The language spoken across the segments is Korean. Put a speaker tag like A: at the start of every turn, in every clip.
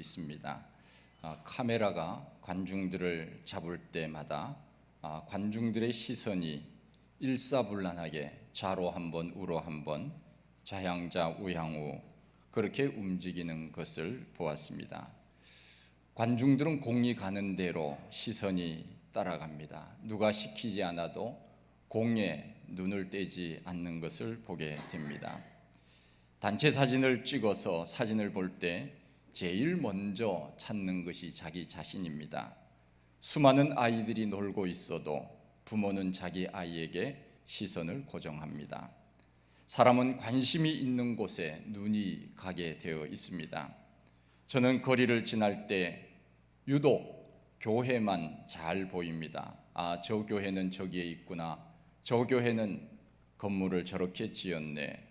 A: 있습니다. 카메라가 관중들을 잡을 때마다 관중들의 시선이 일사불란하게 좌로 한번 우로 한번 좌향좌 우향우 그렇게 움직이는 것을 보았습니다. 관중들은 공이 가는 대로 시선이 따라갑니다. 누가 시키지 않아도 공에 눈을 떼지 않는 것을 보게 됩니다. 단체 사진을 찍어서 사진을 볼 때 제일 먼저 찾는 것이 자기 자신입니다. 수많은 아이들이 놀고 있어도 부모는 자기 아이에게 시선을 고정합니다. 사람은 관심이 있는 곳에 눈이 가게 되어 있습니다. 저는 거리를 지날 때 유독 교회만 잘 보입니다. 저 교회는 저기에 있구나. 저 교회는 건물을 저렇게 지었네.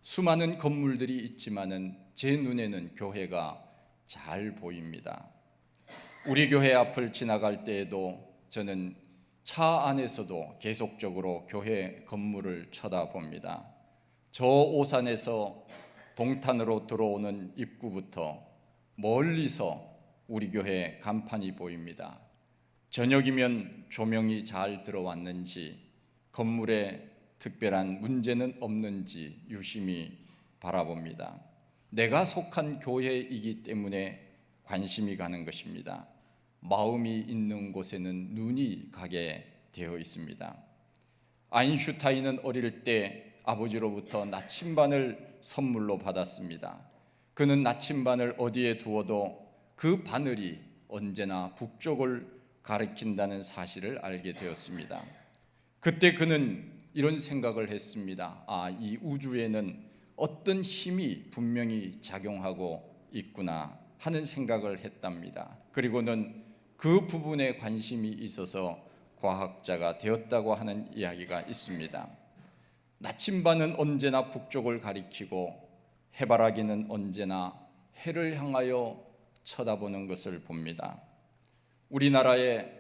A: 수많은 건물들이 있지만은 제 눈에는 교회가 잘 보입니다. 우리 교회 앞을 지나갈 때에도 저는 차 안에서도 계속적으로 교회 건물을 쳐다봅니다. 저 오산에서 동탄으로 들어오는 입구부터 멀리서 우리 교회 간판이 보입니다. 저녁이면 조명이 잘 들어왔는지, 건물에 특별한 문제는 없는지 유심히 바라봅니다. 내가 속한 교회이기 때문에 관심이 가는 것입니다. 마음이 있는 곳에는 눈이 가게 되어 있습니다. 아인슈타인은 어릴 때 아버지로부터 나침반을 선물로 받았습니다. 그는 나침반을 어디에 두어도 그 바늘이 언제나 북쪽을 가리킨다는 사실을 알게 되었습니다. 그때 그는 이런 생각을 했습니다. 이 우주에는 어떤 힘이 분명히 작용하고 있구나 하는 생각을 했답니다. 그리고는 그 부분에 관심이 있어서 과학자가 되었다고 하는 이야기가 있습니다. 나침반은 언제나 북쪽을 가리키고 해바라기는 언제나 해를 향하여 쳐다보는 것을 봅니다. 우리나라에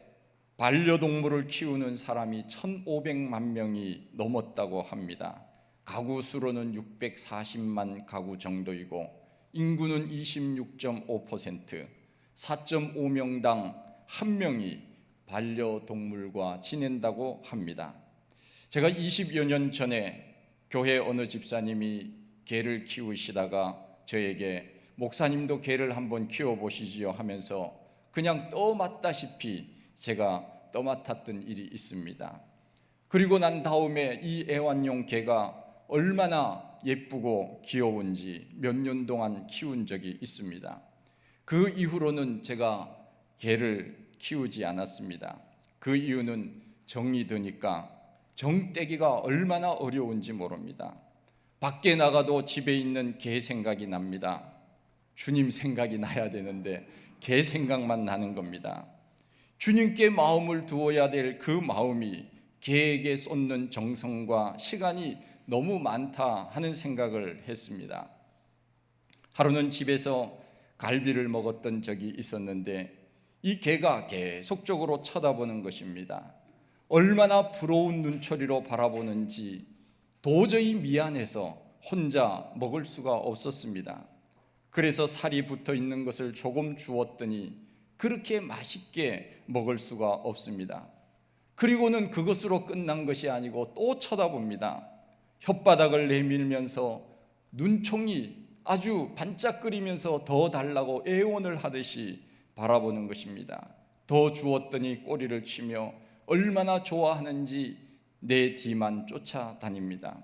A: 반려동물을 키우는 사람이 1,500만 명이 넘었다고 합니다. 가구 수로는 640만 가구 정도이고 인구는 26.5%, 4.5명당 1명이 반려동물과 지낸다고 합니다. 제가 20여 년 전에 교회 어느 집사님이 개를 키우시다가 저에게 목사님도 개를 한번 키워보시지요 하면서 그냥 떠맡다시피 제가 떠맡았던 일이 있습니다. 그리고 난 다음에 이 애완용 개가 얼마나 예쁘고 귀여운지 몇 년 동안 키운 적이 있습니다. 그 이후로는 제가 개를 키우지 않았습니다. 그 이유는 정이 드니까 정 떼기가 얼마나 어려운지 모릅니다. 밖에 나가도 집에 있는 개 생각이 납니다. 주님 생각이 나야 되는데 개 생각만 나는 겁니다. 주님께 마음을 두어야 될 그 마음이 개에게 쏟는 정성과 시간이 너무 많다 하는 생각을 했습니다. 하루는 집에서 갈비를 먹었던 적이 있었는데 이 개가 계속적으로 쳐다보는 것입니다. 얼마나 부러운 눈초리로 바라보는지 도저히 미안해서 혼자 먹을 수가 없었습니다. 그래서 살이 붙어 있는 것을 조금 주었더니 그렇게 맛있게 먹을 수가 없습니다. 그리고는 그것으로 끝난 것이 아니고 또 쳐다봅니다. 혓바닥을 내밀면서 눈총이 아주 반짝거리면서 더 달라고 애원을 하듯이 바라보는 것입니다. 더 주었더니 꼬리를 치며 얼마나 좋아하는지 내 뒤만 쫓아다닙니다.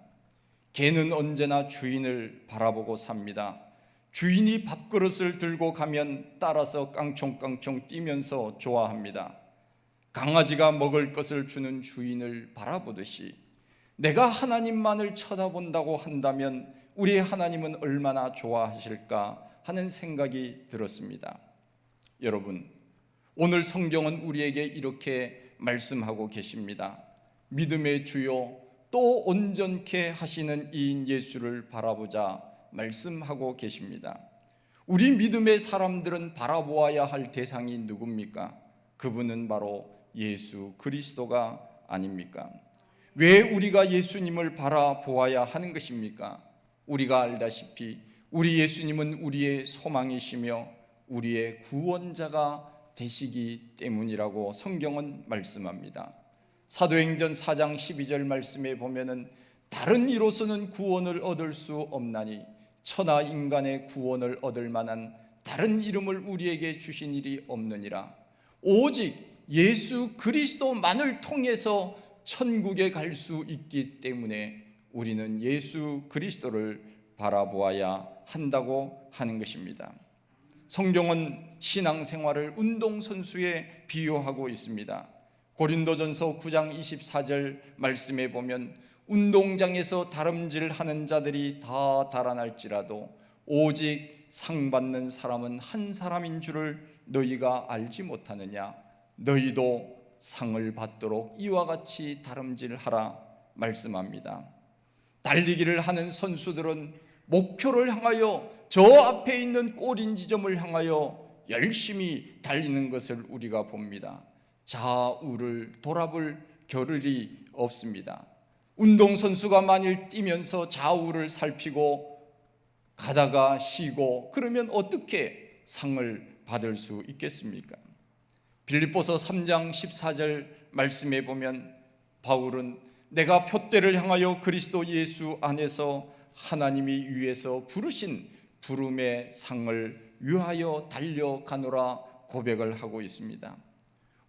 A: 개는 언제나 주인을 바라보고 삽니다. 주인이 밥그릇을 들고 가면 따라서 깡총깡총 뛰면서 좋아합니다. 강아지가 먹을 것을 주는 주인을 바라보듯이 내가 하나님만을 쳐다본다고 한다면 우리 하나님은 얼마나 좋아하실까 하는 생각이 들었습니다. 여러분, 오늘 성경은 우리에게 이렇게 말씀하고 계십니다. 믿음의 주요 또 온전케 하시는 이인 예수를 바라보자 말씀하고 계십니다. 우리 믿음의 사람들은 바라보아야 할 대상이 누굽니까? 그분은 바로 예수 그리스도가 아닙니까? 왜 우리가 예수님을 바라보아야 하는 것입니까? 우리가 알다시피 우리 예수님은 우리의 소망이시며 우리의 구원자가 되시기 때문이라고 성경은 말씀합니다. 사도행전 4장 12절 말씀에 보면은 다른 이로서는 구원을 얻을 수 없나니 천하 인간의 구원을 얻을 만한 다른 이름을 우리에게 주신 일이 없느니라. 오직 예수 그리스도만을 통해서 천국에 갈 수 있기 때문에 우리는 예수 그리스도를 바라보아야 한다고 하는 것입니다. 성경은 신앙생활을 운동선수에 비유하고 있습니다. 고린도전서 9장 24절 말씀에 보면 운동장에서 다름질하는 자들이 다 달아날지라도 오직 상 받는 사람은 한 사람인 줄을 너희가 알지 못하느냐. 너희도 상을 받도록 이와 같이 다름질하라 말씀합니다. 달리기를 하는 선수들은 목표를 향하여 저 앞에 있는 골인 지점을 향하여 열심히 달리는 것을 우리가 봅니다. 좌우를 돌아볼 겨를이 없습니다. 운동선수가 만일 뛰면서 좌우를 살피고 가다가 쉬고 그러면 어떻게 상을 받을 수 있겠습니까? 빌립보서 3장 14절 말씀에 보면 바울은 내가 푯대를 향하여 그리스도 예수 안에서 하나님이 위에서 부르신 부름의 상을 위하여 달려가노라 고백을 하고 있습니다.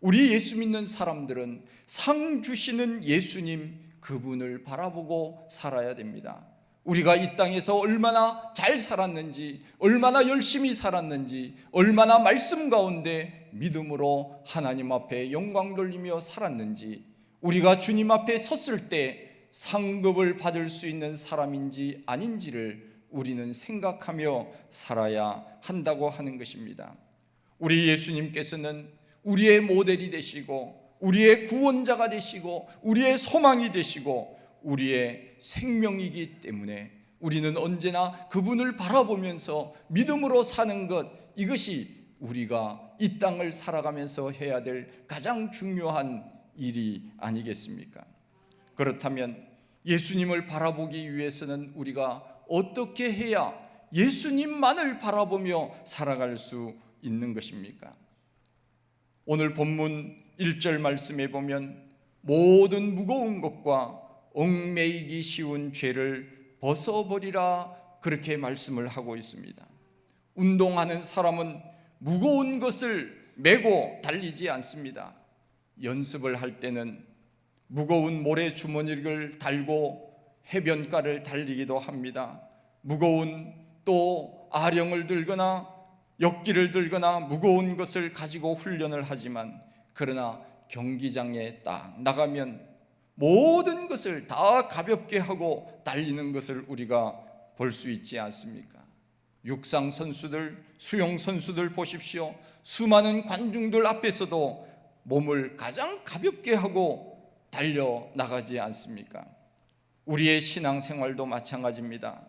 A: 우리 예수 믿는 사람들은 상 주시는 예수님 그분을 바라보고 살아야 됩니다. 우리가 이 땅에서 얼마나 잘 살았는지, 얼마나 열심히 살았는지, 얼마나 말씀 가운데 믿음으로 하나님 앞에 영광 돌리며 살았는지, 우리가 주님 앞에 섰을 때 상급을 받을 수 있는 사람인지 아닌지를 우리는 생각하며 살아야 한다고 하는 것입니다. 우리 예수님께서는 우리의 모델이 되시고 우리의 구원자가 되시고 우리의 소망이 되시고 우리의 생명이기 때문에 우리는 언제나 그분을 바라보면서 믿음으로 사는 것, 이것이 우리가 이 땅을 살아가면서 해야 될 가장 중요한 일이 아니겠습니까? 그렇다면 예수님을 바라보기 위해서는 우리가 어떻게 해야 예수님만을 바라보며 살아갈 수 있는 것입니까? 오늘 본문 1절 말씀에 보면 모든 무거운 것과 얽매이기 쉬운 죄를 벗어버리라 그렇게 말씀을 하고 있습니다. 운동하는 사람은 무거운 것을 메고 달리지 않습니다. 연습을 할 때는 무거운 모래주머니를 달고 해변가를 달리기도 합니다. 무거운 또 아령을 들거나 역기를 들거나 무거운 것을 가지고 훈련을 하지만 그러나 경기장에 딱 나가면 모든 것을 다 가볍게 하고 달리는 것을 우리가 볼 수 있지 않습니까? 육상 선수들, 수영 선수들 보십시오. 수많은 관중들 앞에서도 몸을 가장 가볍게 하고 달려나가지 않습니까? 우리의 신앙생활도 마찬가지입니다.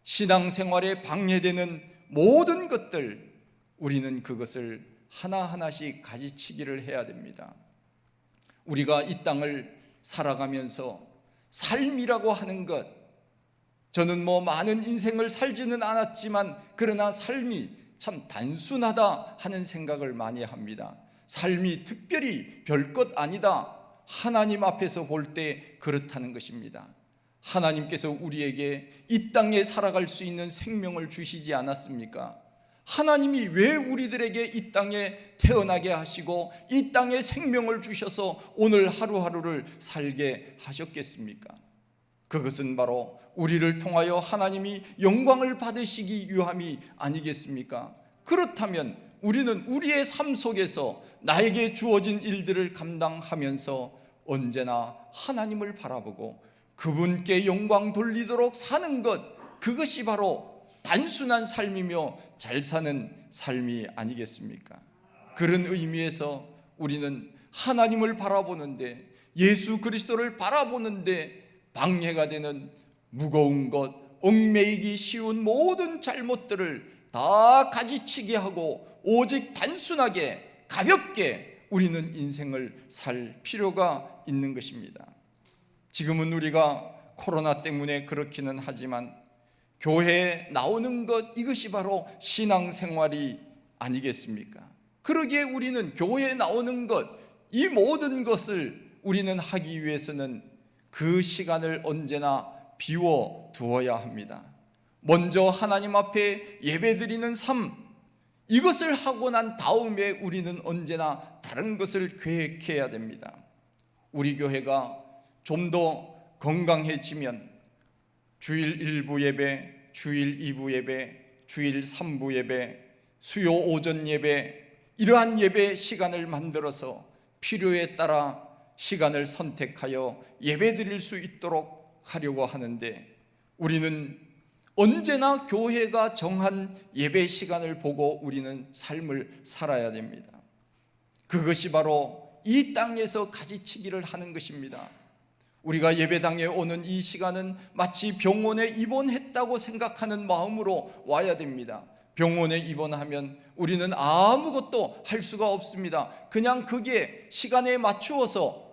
A: 신앙생활에 방해되는 모든 것들, 우리는 그것을 하나하나씩 가지치기를 해야 됩니다. 우리가 이 땅을 살아가면서 삶이라고 하는 것, 저는 많은 인생을 살지는 않았지만 그러나 삶이 참 단순하다 하는 생각을 많이 합니다. 삶이 특별히 별것 아니다, 하나님 앞에서 볼 때 그렇다는 것입니다. 하나님께서 우리에게 이 땅에 살아갈 수 있는 생명을 주시지 않았습니까? 하나님이 왜 우리들에게 이 땅에 태어나게 하시고 이 땅에 생명을 주셔서 오늘 하루하루를 살게 하셨겠습니까? 그것은 바로 우리를 통하여 하나님이 영광을 받으시기 위함이 아니겠습니까? 그렇다면 우리는 우리의 삶 속에서 나에게 주어진 일들을 감당하면서 언제나 하나님을 바라보고 그분께 영광 돌리도록 사는 것, 그것이 바로 단순한 삶이며 잘 사는 삶이 아니겠습니까? 그런 의미에서 우리는 하나님을 바라보는데, 예수 그리스도를 바라보는데 방해가 되는 무거운 것, 얽매이기 쉬운 모든 잘못들을 다 가지치게 하고 오직 단순하게 가볍게 우리는 인생을 살 필요가 있는 것입니다. 지금은 우리가 코로나 때문에 그렇기는 하지만 교회에 나오는 것, 이것이 바로 신앙생활이 아니겠습니까? 그러기에 우리는 교회에 나오는 것, 이 모든 것을 우리는 하기 위해서는 그 시간을 언제나 비워 두어야 합니다. 먼저 하나님 앞에 예배드리는 삶, 이것을 하고 난 다음에 우리는 언제나 다른 것을 계획해야 됩니다. 우리 교회가 좀 더 건강해지면 주일 1부 예배, 주일 2부 예배, 주일 3부 예배, 수요 오전 예배, 이러한 예배 시간을 만들어서 필요에 따라 시간을 선택하여 예배 드릴 수 있도록 하려고 하는데, 우리는 언제나 교회가 정한 예배 시간을 보고 우리는 삶을 살아야 됩니다. 그것이 바로 이 땅에서 가지치기를 하는 것입니다. 우리가 예배당에 오는 이 시간은 마치 병원에 입원했다고 생각하는 마음으로 와야 됩니다. 병원에 입원하면 우리는 아무것도 할 수가 없습니다. 그냥 그게 시간에 맞추어서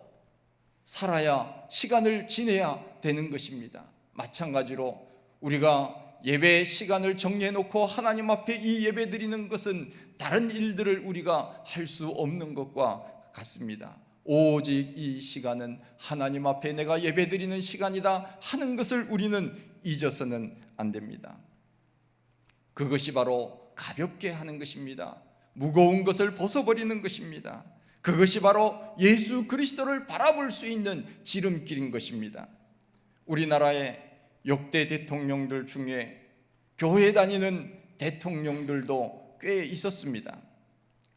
A: 살아야, 시간을 지내야 되는 것입니다. 마찬가지로 우리가 예배 시간을 정해놓고 하나님 앞에 이 예배 드리는 것은 다른 일들을 우리가 할 수 없는 것과 같습니다. 오직 이 시간은 하나님 앞에 내가 예배 드리는 시간이다 하는 것을 우리는 잊어서는 안 됩니다. 그것이 바로 가볍게 하는 것입니다. 무거운 것을 벗어버리는 것입니다. 그것이 바로 예수 그리스도를 바라볼 수 있는 지름길인 것입니다. 우리나라의 역대 대통령들 중에 교회 다니는 대통령들도 꽤 있었습니다.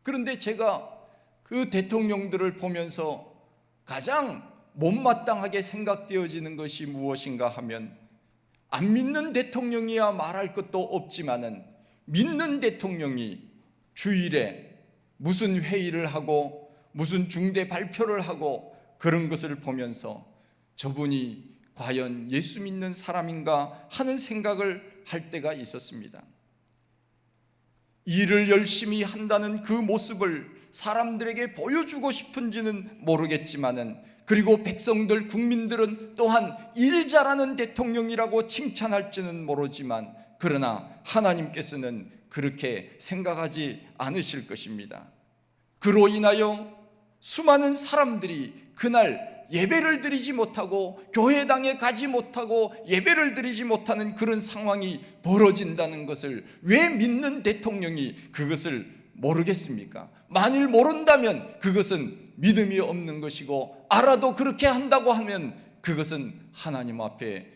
A: 그런데 제가 그 대통령들을 보면서 가장 못마땅하게 생각되어지는 것이 무엇인가 하면, 안 믿는 대통령이야 말할 것도 없지만은 믿는 대통령이 주일에 무슨 회의를 하고 무슨 중대 발표를 하고 그런 것을 보면서 저분이 과연 예수 믿는 사람인가 하는 생각을 할 때가 있었습니다. 일을 열심히 한다는 그 모습을 사람들에게 보여주고 싶은지는 모르겠지만은, 그리고 백성들, 국민들은 또한 일 잘하는 대통령이라고 칭찬할지는 모르지만, 그러나 하나님께서는 그렇게 생각하지 않으실 것입니다. 그로 인하여 수많은 사람들이 그날 예배를 드리지 못하고 교회당에 가지 못하고 예배를 드리지 못하는 그런 상황이 벌어진다는 것을 왜 믿는 대통령이 그것을 모르겠습니까? 만일 모른다면 그것은 믿음이 없는 것이고, 알아도 그렇게 한다고 하면 그것은 하나님 앞에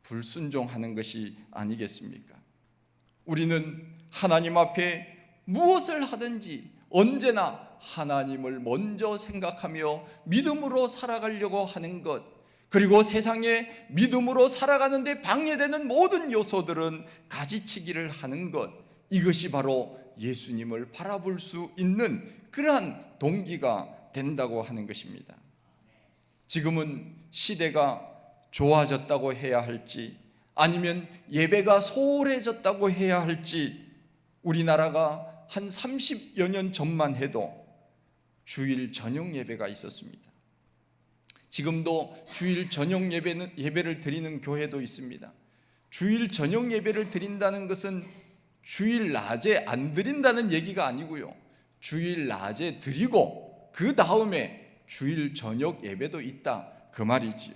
A: 불순종하는 것이 아니겠습니까? 우리는 하나님 앞에 무엇을 하든지 언제나 하나님을 먼저 생각하며 믿음으로 살아가려고 하는 것, 그리고 세상에 믿음으로 살아가는데 방해되는 모든 요소들은 가지치기를 하는 것, 이것이 바로 예수님을 바라볼 수 있는 그러한 동기가 된다고 하는 것입니다. 지금은 시대가 좋아졌다고 해야 할지 아니면 예배가 소홀해졌다고 해야 할지, 우리나라가 한 30여 년 전만 해도 주일 저녁 예배가 있었습니다. 지금도 주일 저녁 예배를 드리는 교회도 있습니다. 주일 저녁 예배를 드린다는 것은 주일 낮에 안 드린다는 얘기가 아니고요, 주일 낮에 드리고 그 다음에 주일 저녁 예배도 있다, 그 말이지요.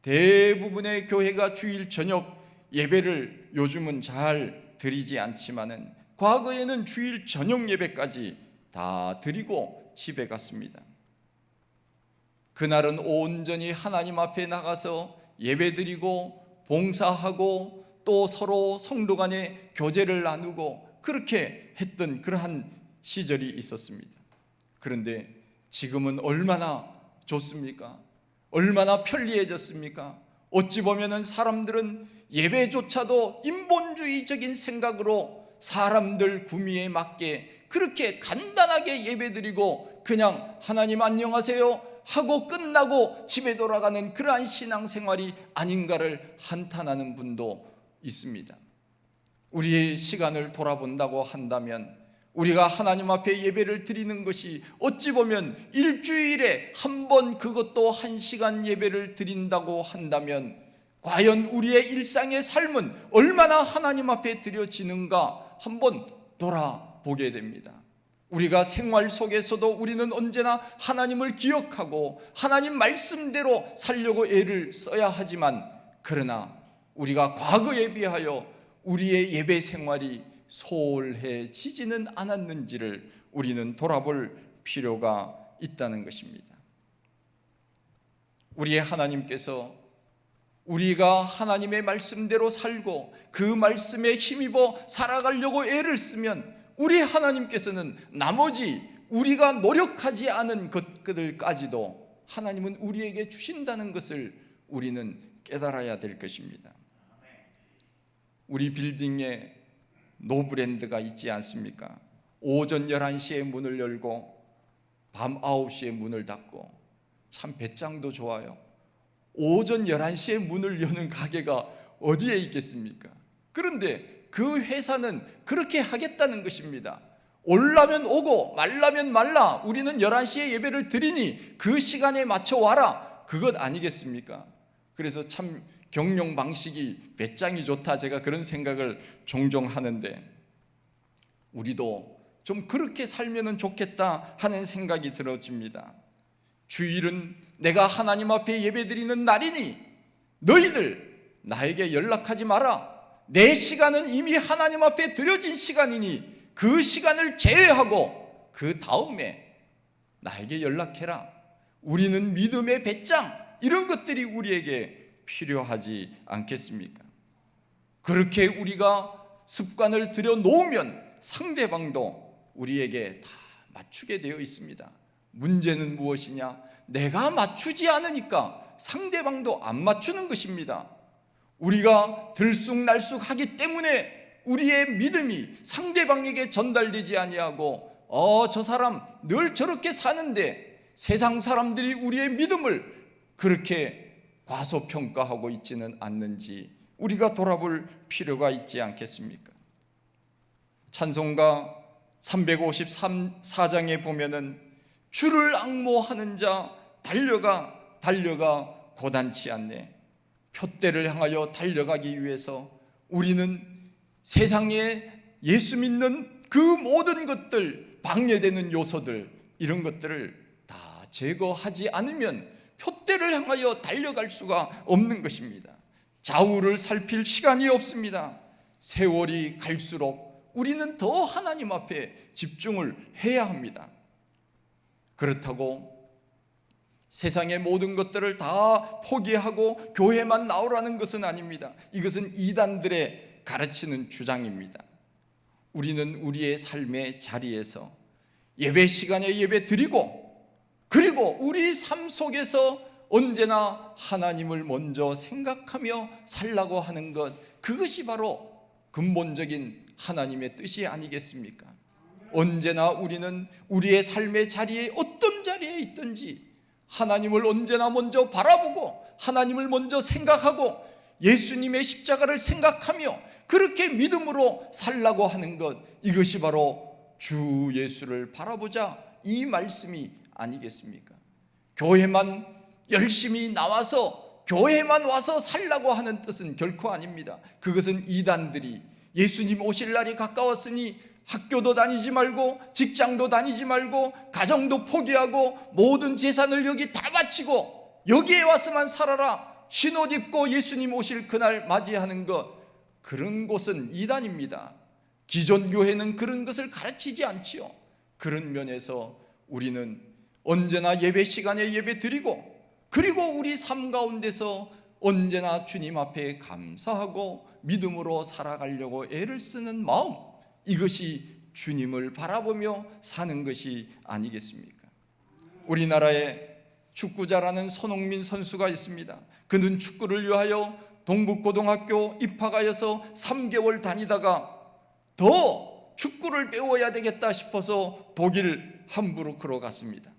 A: 대부분의 교회가 주일 저녁 예배를 요즘은 잘 드리지 않지만은 과거에는 주일 저녁 예배까지 다 드리고 집에 갔습니다. 그날은 온전히 하나님 앞에 나가서 예배 드리고 봉사하고 또 서로 성도 간에 교제를 나누고 그렇게 했던 그러한 시절이 있었습니다. 그런데 지금은 얼마나 좋습니까? 얼마나 편리해졌습니까? 어찌 보면은 사람들은 예배조차도 인본주의적인 생각으로 사람들 구미에 맞게 그렇게 간단하게 예배드리고 그냥 하나님 안녕하세요 하고 끝나고 집에 돌아가는 그러한 신앙생활이 아닌가를 한탄하는 분도 있습니다. 우리의 시간을 돌아본다고 한다면 우리가 하나님 앞에 예배를 드리는 것이 어찌 보면 일주일에 한 번, 그것도 1시간 예배를 드린다고 한다면 과연 우리의 일상의 삶은 얼마나 하나님 앞에 드려지는가 한번 돌아보아야 보게 됩니다. 우리가 생활 속에서도 우리는 언제나 하나님을 기억하고 하나님 말씀대로 살려고 애를 써야 하지만, 그러나 우리가 과거에 비하여 우리의 예배 생활이 소홀해지지는 않았는지를 우리는 돌아볼 필요가 있다는 것입니다. 우리의 하나님께서 우리가 하나님의 말씀대로 살고 그 말씀에 힘입어 살아가려고 애를 쓰면, 우리 하나님께서는 나머지 우리가 노력하지 않은 것들까지도 하나님은 우리에게 주신다는 것을 우리는 깨달아야 될 것입니다. 우리 빌딩에 노브랜드가 있지 않습니까? 오전 11시에 문을 열고 밤 9시에 문을 닫고, 참 배짱도 좋아요. 오전 11시에 문을 여는 가게가 어디에 있겠습니까? 그런데 그 회사는 그렇게 하겠다는 것입니다. 올라면 오고 말라면 말라, 우리는 11시에 예배를 드리니 그 시간에 맞춰 와라, 그것 아니겠습니까? 그래서 참 경영 방식이 배짱이 좋다, 제가 그런 생각을 종종 하는데, 우리도 좀 그렇게 살면 좋겠다 하는 생각이 들어집니다. 주일은 내가 하나님 앞에 예배드리는 날이니 너희들 나에게 연락하지 마라. 내 시간은 이미 하나님 앞에 드려진 시간이니 그 시간을 제외하고 그 다음에 나에게 연락해라. 우리는 믿음의 배짱, 이런 것들이 우리에게 필요하지 않겠습니까? 그렇게 우리가 습관을 들여놓으면 상대방도 우리에게 다 맞추게 되어 있습니다. 문제는 무엇이냐? 내가 맞추지 않으니까 상대방도 안 맞추는 것입니다. 우리가 들쑥날쑥하기 때문에 우리의 믿음이 상대방에게 전달되지 아니하고, 저 사람 늘 저렇게 사는데 세상 사람들이 우리의 믿음을 그렇게 과소평가하고 있지는 않는지 우리가 돌아볼 필요가 있지 않겠습니까? 찬송가 354장에 보면은 주를 앙모하는 자 달려가 고단치 않네. 표대를 향하여 달려가기 위해서 우리는 세상에 예수 믿는 그 모든 것들, 방해되는 요소들, 이런 것들을 다 제거하지 않으면 표대를 향하여 달려갈 수가 없는 것입니다. 좌우를 살필 시간이 없습니다. 세월이 갈수록 우리는 더 하나님 앞에 집중을 해야 합니다. 그렇다고 세상의 모든 것들을 다 포기하고 교회만 나오라는 것은 아닙니다. 이것은 이단들의 가르치는 주장입니다. 우리는 우리의 삶의 자리에서 예배 시간에 예배 드리고, 그리고 우리 삶 속에서 언제나 하나님을 먼저 생각하며 살라고 하는 것, 그것이 바로 근본적인 하나님의 뜻이 아니겠습니까? 언제나 우리는 우리의 삶의 자리에 어떤 자리에 있든지 하나님을 언제나 먼저 바라보고 하나님을 먼저 생각하고 예수님의 십자가를 생각하며 그렇게 믿음으로 살라고 하는 것, 이것이 바로 주 예수를 바라보자, 이 말씀이 아니겠습니까? 교회만 열심히 나와서 교회만 와서 살라고 하는 뜻은 결코 아닙니다. 그것은 이단들이 예수님 오실 날이 가까웠으니 학교도 다니지 말고 직장도 다니지 말고 가정도 포기하고 모든 재산을 여기 다 바치고 여기에 와서만 살아라, 흰옷 입고 예수님 오실 그날 맞이하는 것, 그런 곳은 이단입니다. 기존 교회는 그런 것을 가르치지 않지요. 그런 면에서 우리는 언제나 예배 시간에 예배 드리고, 그리고 우리 삶 가운데서 언제나 주님 앞에 감사하고 믿음으로 살아가려고 애를 쓰는 마음, 이것이 주님을 바라보며 사는 것이 아니겠습니까? 우리나라에 축구자라는 손흥민 선수가 있습니다. 그는 축구를 위하여 동북고등학교 입학하여서 3개월 다니다가 더 축구를 배워야 되겠다 싶어서 독일 함부르크로 갔습니다.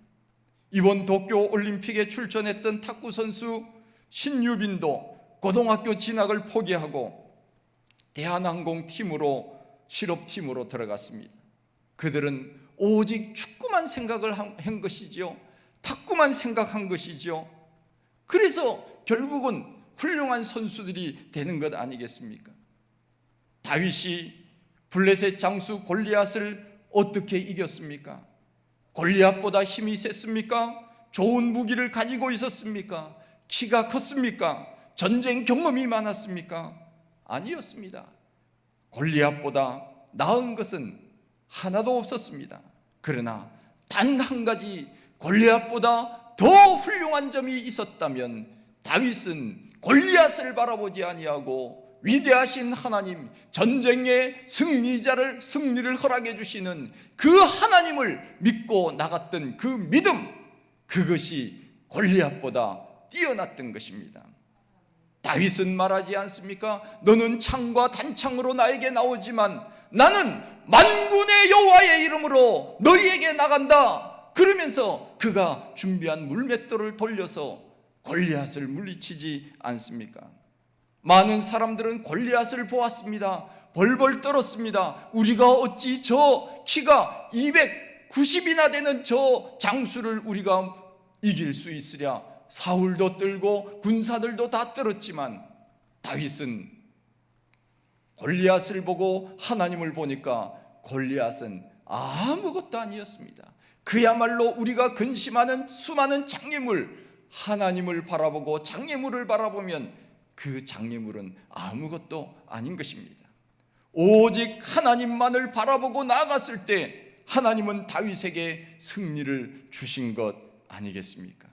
A: 이번 도쿄 올림픽에 출전했던 탁구 선수 신유빈도 고등학교 진학을 포기하고 대한항공 팀으로, 실업팀으로 들어갔습니다. 그들은 오직 축구만 생각을 한 것이지요. 탁구만 생각한 것이지요. 그래서 결국은 훌륭한 선수들이 되는 것 아니겠습니까? 다윗이 블레셋 장수 골리앗을 어떻게 이겼습니까? 골리앗보다 힘이 셌습니까? 좋은 무기를 가지고 있었습니까? 키가 컸습니까? 전쟁 경험이 많았습니까? 아니었습니다. 골리앗보다 나은 것은 하나도 없었습니다. 그러나 단 한 가지 골리앗보다 더 훌륭한 점이 있었다면 다윗은 골리앗을 바라보지 아니하고 위대하신 하나님, 전쟁의 승리를 허락해 주시는 그 하나님을 믿고 나갔던 그 믿음, 그것이 골리앗보다 뛰어났던 것입니다. 다윗은 말하지 않습니까? 너는 창과 단창으로 나에게 나오지만 나는 만군의 여호와의 이름으로 너희에게 나간다. 그러면서 그가 준비한 물맷돌을 돌려서 골리앗을 물리치지 않습니까? 많은 사람들은 골리앗을 보았습니다. 벌벌 떨었습니다. 우리가 어찌 저 키가 290이나 되는 저 장수를 우리가 이길 수 있으랴. 사울도 떨고 군사들도 다 떨었지만 다윗은 골리앗을 보고 하나님을 보니까 골리앗은 아무것도 아니었습니다. 그야말로 우리가 근심하는 수많은 장애물, 하나님을 바라보고 장애물을 바라보면 그 장애물은 아무것도 아닌 것입니다. 오직 하나님만을 바라보고 나아갔을 때 하나님은 다윗에게 승리를 주신 것 아니겠습니까?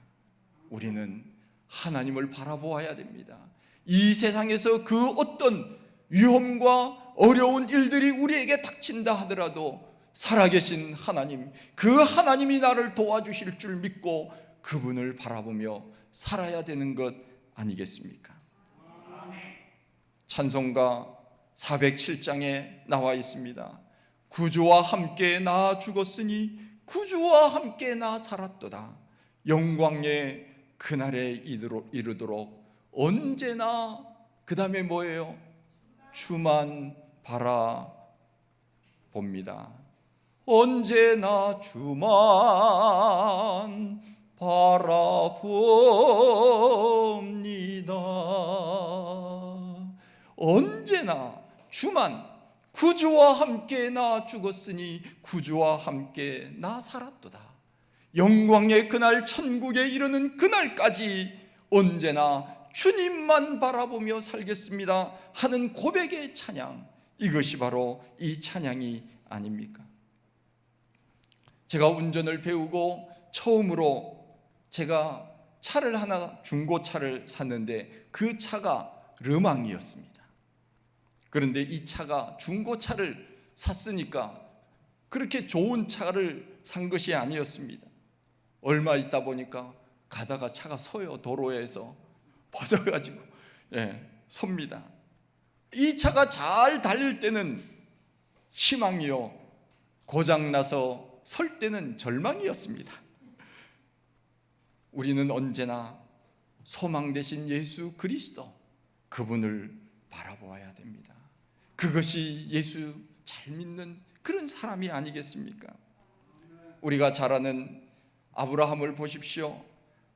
A: 우리는 하나님을 바라보아야 됩니다. 이 세상에서 그 어떤 위험과 어려운 일들이 우리에게 닥친다 하더라도 살아계신 하나님, 그 하나님이 나를 도와주실 줄 믿고 그분을 바라보며 살아야 되는 것 아니겠습니까? 찬송가 407장에 나와 있습니다. 구주와 함께 나 죽었으니 구주와 함께 나 살았도다. 영광의 그날에 이르도록 언제나, 그 다음에 뭐예요? 주만 바라봅니다. 언제나 주만 바라봅니다. 언제나 주만, 구주와 함께 나 죽었으니 구주와 함께 나 살았도다. 영광의 그날, 천국에 이르는 그날까지 언제나 주님만 바라보며 살겠습니다 하는 고백의 찬양, 이것이 바로 이 찬양이 아닙니까? 제가 운전을 배우고 처음으로 제가 차를 하나, 중고차를 샀는데 그 차가 르망이었습니다. 그런데 이 차가, 중고차를 샀으니까 그렇게 좋은 차를 산 것이 아니었습니다. 얼마 있다 보니까 가다가 차가 서요. 도로에서 퍼져가지고 섭니다. 이 차가 잘 달릴 때는 희망이요, 고장나서 설 때는 절망이었습니다. 우리는 언제나 소망 되신 예수 그리스도, 그분을 바라보아야 됩니다. 그것이 예수 잘 믿는 그런 사람이 아니겠습니까? 우리가 잘 아는 아브라함을 보십시오.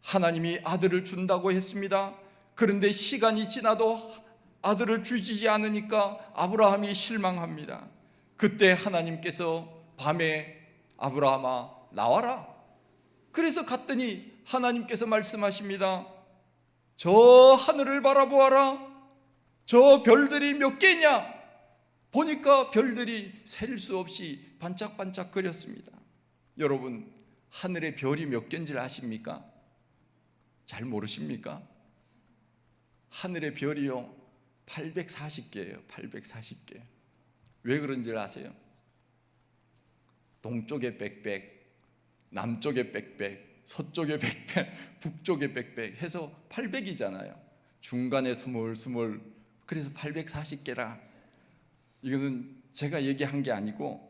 A: 하나님이 아들을 준다고 했습니다. 그런데 시간이 지나도 아들을 주지 않으니까 아브라함이 실망합니다. 그때 하나님께서 밤에 아브라함아 나와라. 그래서 갔더니 하나님께서 말씀하십니다. 저 하늘을 바라보아라. 저 별들이 몇 개냐? 보니까 별들이 셀 수 없이 반짝반짝 거렸습니다. 여러분, 하늘의 별이 몇 개인지 아십니까? 잘 모르십니까? 하늘의 별이요 840개예요. 840개. 왜 그런지 아세요? 동쪽에 빽빽, 남쪽에 빽빽, 서쪽에 빽빽, 북쪽에 빽빽 해서 800이잖아요. 중간에 스물스물, 그래서 840개라. 이거는 제가 얘기한 게 아니고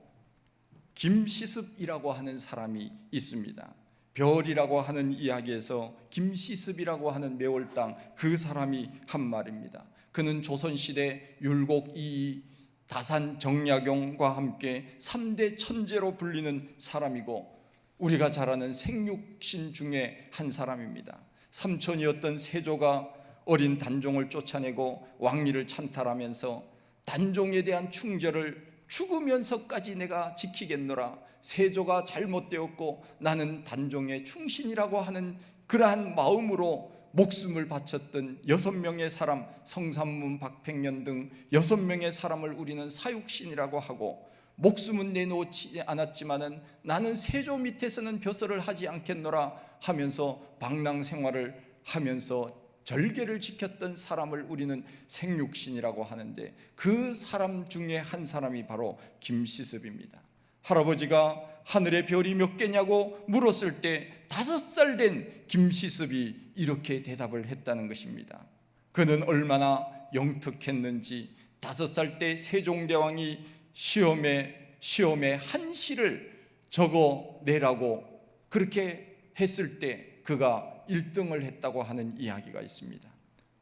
A: 김시습이라고 하는 사람이 있습니다. 별이라고 하는 이야기에서 김시습이라고 하는 매월당, 그 사람이 한 말입니다. 그는 조선시대 율곡 이이, 다산 정약용과 함께 3대 천재로 불리는 사람이고 우리가 잘 아는 생육신 중에 한 사람입니다. 삼촌이었던 세조가 어린 단종을 쫓아내고 왕위를 찬탈하면서 단종에 대한 충절을 죽으면서까지 내가 지키겠노라. 세조가 잘못되었고 나는 단종의 충신이라고 하는 그러한 마음으로 목숨을 바쳤던 6명의 사람, 성삼문, 박팽년 등 6명의 사람을 우리는 사육신이라고 하고, 목숨은 내놓지 않았지만은 나는 세조 밑에서는 벼슬을 하지 않겠노라 하면서 방랑 생활을 하면서 절개를 지켰던 사람을 우리는 생육신이라고 하는데, 그 사람 중에 한 사람이 바로 김시습입니다. 할아버지가 하늘의 별이 몇 개냐고 물었을 때 5살 된 김시습이 이렇게 대답을 했다는 것입니다. 그는 얼마나 영특했는지 5살 때 세종대왕이 시험에 한시를 적어내라고 그렇게 했을 때 그가 1등을 했다고 하는 이야기가 있습니다.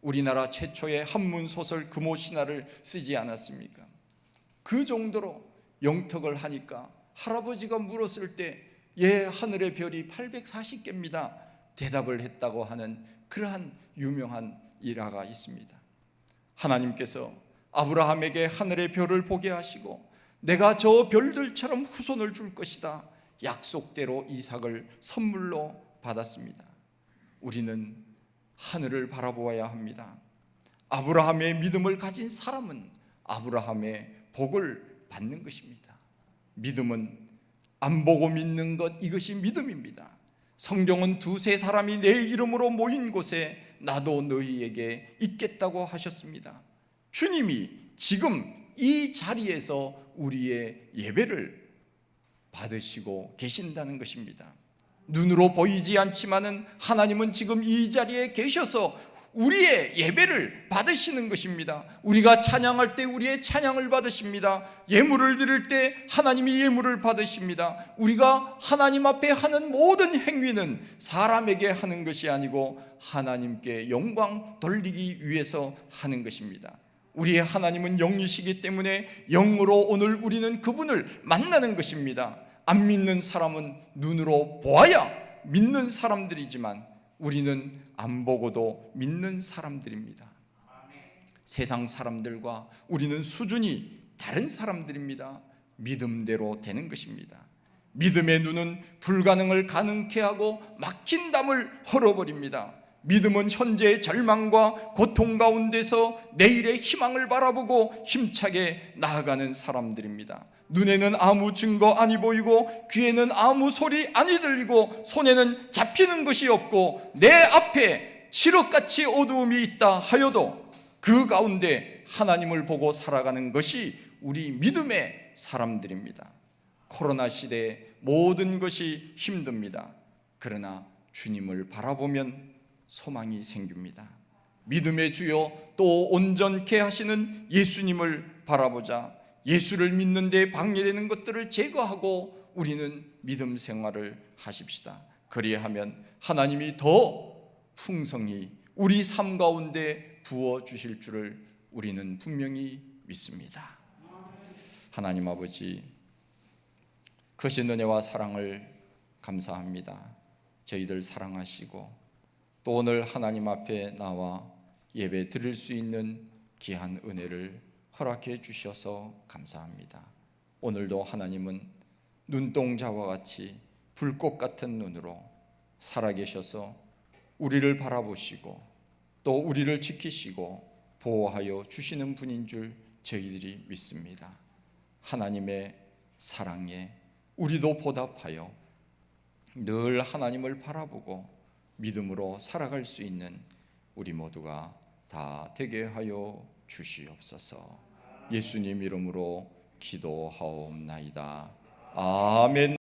A: 우리나라 최초의 한문소설 금오신화를 쓰지 않았습니까? 그 정도로 영특을 하니까 할아버지가 물었을 때 하늘의 별이 840개입니다 대답을 했다고 하는 그러한 유명한 일화가 있습니다. 하나님께서 아브라함에게 하늘의 별을 보게 하시고 내가 저 별들처럼 후손을 줄 것이다, 약속대로 이삭을 선물로 받았습니다. 우리는 하늘을 바라보아야 합니다. 아브라함의 믿음을 가진 사람은 아브라함의 복을 받는 것입니다. 믿음은 안 보고 믿는 것, 이것이 믿음입니다. 성경은 2-3 사람이 내 이름으로 모인 곳에 나도 너희에게 있겠다고 하셨습니다. 주님이 지금 이 자리에서 우리의 예배를 받으시고 계신다는 것입니다. 눈으로 보이지 않지만은 하나님은 지금 이 자리에 계셔서 우리의 예배를 받으시는 것입니다. 우리가 찬양할 때 우리의 찬양을 받으십니다. 예물을 드릴 때 하나님이 예물을 받으십니다. 우리가 하나님 앞에 하는 모든 행위는 사람에게 하는 것이 아니고 하나님께 영광 돌리기 위해서 하는 것입니다. 우리의 하나님은 영이시기 때문에 영으로 오늘 우리는 그분을 만나는 것입니다. 안 믿는 사람은 눈으로 보아야 믿는 사람들이지만 우리는 안 보고도 믿는 사람들입니다. 세상 사람들과 우리는 수준이 다른 사람들입니다. 믿음대로 되는 것입니다. 믿음의 눈은 불가능을 가능케 하고 막힌 담을 헐어버립니다. 믿음은 현재의 절망과 고통 가운데서 내일의 희망을 바라보고 힘차게 나아가는 사람들입니다. 눈에는 아무 증거 아니 보이고 귀에는 아무 소리 아니 들리고 손에는 잡히는 것이 없고 내 앞에 칠흑같이 어두움이 있다 하여도 그 가운데 하나님을 보고 살아가는 것이 우리 믿음의 사람들입니다. 코로나 시대에 모든 것이 힘듭니다. 그러나 주님을 바라보면 소망이 생깁니다. 믿음의 주여 또 온전케 하시는 예수님을 바라보자. 예수를 믿는 데 방해되는 것들을 제거하고 우리는 믿음 생활을 하십시다. 그리하면 하나님이 더 풍성히 우리 삶 가운데 부어주실 줄을 우리는 분명히 믿습니다. 하나님 아버지, 크신 은혜와 사랑을 감사합니다. 저희들 사랑하시고 또 오늘 하나님 앞에 나와 예배 드릴 수 있는 귀한 은혜를 허락해 주셔서 감사합니다. 오늘도 하나님은 눈동자와 같이 불꽃 같은 눈으로 살아계셔서 우리를 바라보시고 또 우리를 지키시고 보호하여 주시는 분인 줄 저희들이 믿습니다. 하나님의 사랑에 우리도 보답하여 늘 하나님을 바라보고 믿음으로 살아갈 수 있는 우리 모두가 다 되게 하여 주시옵소서. 예수님 이름으로 기도하옵나이다. 아멘.